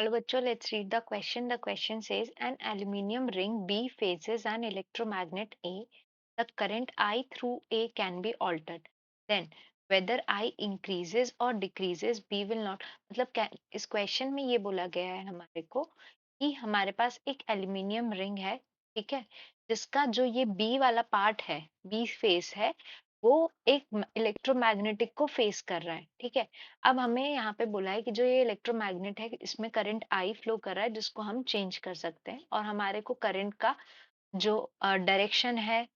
Hello, bachcho, let's read the question. The question says an aluminium ring B faces an electromagnet A. The current I through A can be altered. Then whether I increases or decreases B will not. मतलब इस question में ये बोला गया है हमारे को कि हमारे पास एक एल्यूमिनियम रिंग है, ठीक है, जिसका जो ये बी वाला पार्ट है, बी फेस है, वो एक इलेक्ट्रोमैग्नेटिक को फेस कर रहा है, ठीक है। अब हमें यहाँ पे बोला है कि जो ये इलेक्ट्रोमैग्नेट है इसमें करंट आई फ्लो कर रहा है जिसको हम चेंज कर सकते हैं, और हमारे को करंट का जो डायरेक्शन है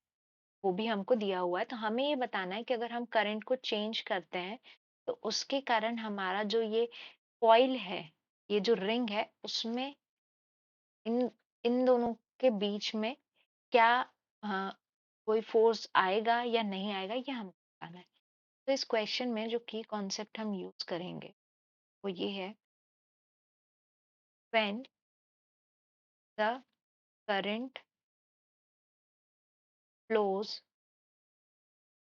वो भी हमको दिया हुआ है। तो हमें ये बताना है कि अगर हम करंट को चेंज करते हैं तो उसके कारण हमारा जो ये कॉइल है, ये जो रिंग है, उसमें इन इन दोनों के बीच में क्या कोई फोर्स आएगा या नहीं आएगा, ये हमें बताना है। तो इस क्वेश्चन में जो की कॉन्सेप्ट हम यूज करेंगे वो ये है: when the current flows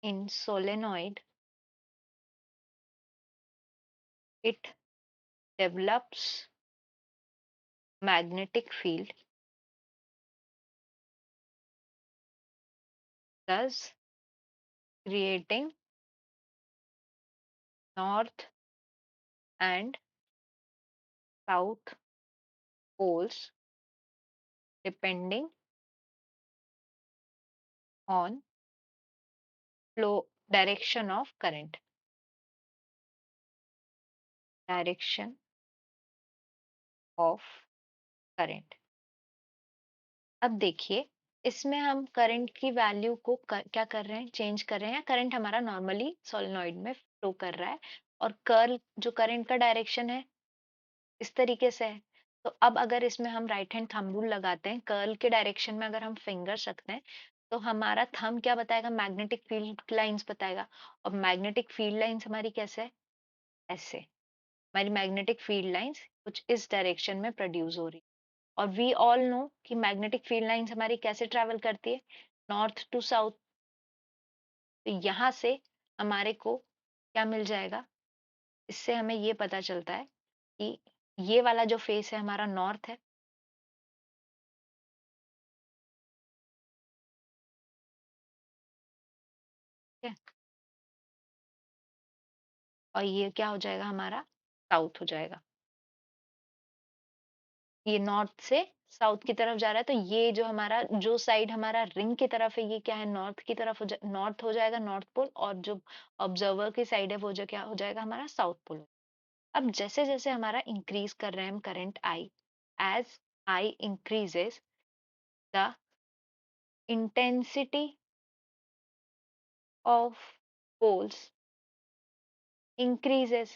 in solenoid, it develops magnetic field, thus creating north and south poles depending on flow direction of current. Direction of current. अब देखिए, इसमें हम करंट की वैल्यू को क्या कर रहे हैं, चेंज कर रहे हैं। करंट हमारा नॉर्मली सोलेनॉइड में फ्लो कर रहा है और कर्ल जो करंट का डायरेक्शन है इस तरीके से है। तो अब अगर इसमें हम राइट हैंड थंब रूल लगाते हैं, कर्ल के डायरेक्शन में अगर हम फिंगर्स रखते हैं तो हमारा थंब क्या बताएगा, मैग्नेटिक फील्ड लाइंस बताएगा। और मैग्नेटिक फील्ड लाइंस हमारी कैसे है, ऐसे। हमारी मैग्नेटिक फील्ड लाइंस कुछ इस डायरेक्शन में प्रोड्यूस हो रही। और वी ऑल नो कि मैग्नेटिक फील्ड लाइंस हमारी कैसे ट्रेवल करती है, नॉर्थ टू साउथ। तो यहाँ से हमारे को क्या मिल जाएगा, इससे हमें ये पता चलता है कि ये वाला जो फेस है हमारा नॉर्थ है, ठीक है, और ये क्या हो जाएगा, हमारा साउथ हो जाएगा। ये नॉर्थ से साउथ की तरफ जा रहा है, तो ये जो हमारा जो साइड हमारा रिंग की तरफ है ये क्या है, नॉर्थ की तरफ नॉर्थ हो जाएगा, नॉर्थ पोल। और जो ऑब्जर्वर की साइड है वो जो क्या हो जाएगा, हमारा साउथ पोल। अब जैसे जैसे हमारा इंक्रीज कर रहे हैं हम current I, as I increases the intensity of poles increases,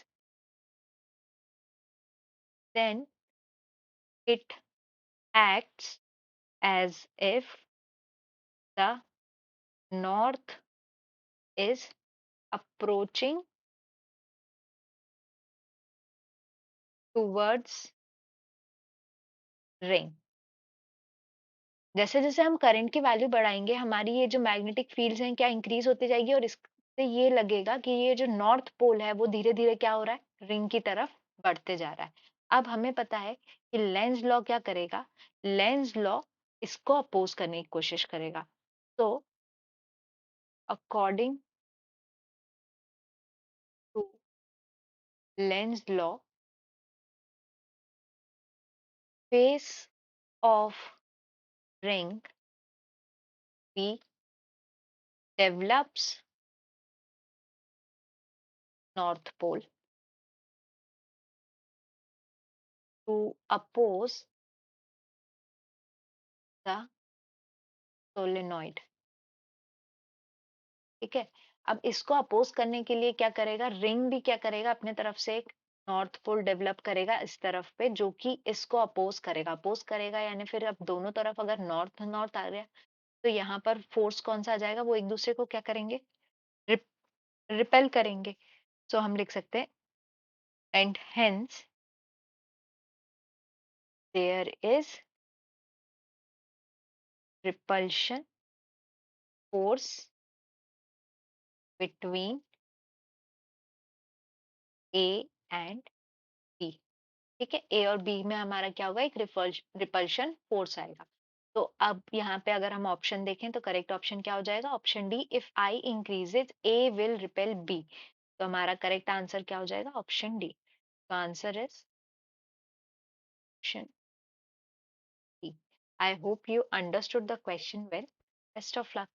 then it acts as if the north is approaching towards ring। जैसे जैसे हम करंट की वैल्यू बढ़ाएंगे हमारी ये जो मैग्नेटिक फील्ड्स हैं क्या इंक्रीज होती जाएगी, और इससे ये लगेगा कि ये जो नॉर्थ पोल है वो धीरे धीरे क्या हो रहा है, रिंग की तरफ बढ़ते जा रहा है। अब हमें पता है कि लेंज लॉ क्या करेगा, लेंज लॉ इसको अपोज करने की कोशिश करेगा। तो according to Lenz law, face of ring B develops north pole to oppose the solenoid, ठीक है। अब इसको अपोज करने के लिए क्या करेगा, रिंग भी क्या करेगा, अपने तरफ से एक नॉर्थ पोल डेवलप करेगा इस तरफ पे, जो कि इसको अपोज करेगा यानी फिर अब दोनों तरफ अगर नॉर्थ नॉर्थ आ गया तो यहाँ पर फोर्स कौन सा आ जाएगा, वो एक दूसरे को क्या करेंगे, रिप, रिपेल करेंगे। सो हम लिख सकते हैं and hence there is repulsion force between A and B, ठीक है, ए और बी में हमारा क्या होगा, एक रिपल्शन फोर्स आएगा। तो अब यहाँ पे अगर हम ऑप्शन देखें तो करेक्ट ऑप्शन क्या हो जाएगा, option D, if I increases A will repel B. तो हमारा करेक्ट आंसर क्या हो जाएगा, ऑप्शन डी। तो answer is option D. I hope you understood the question well. Best of luck.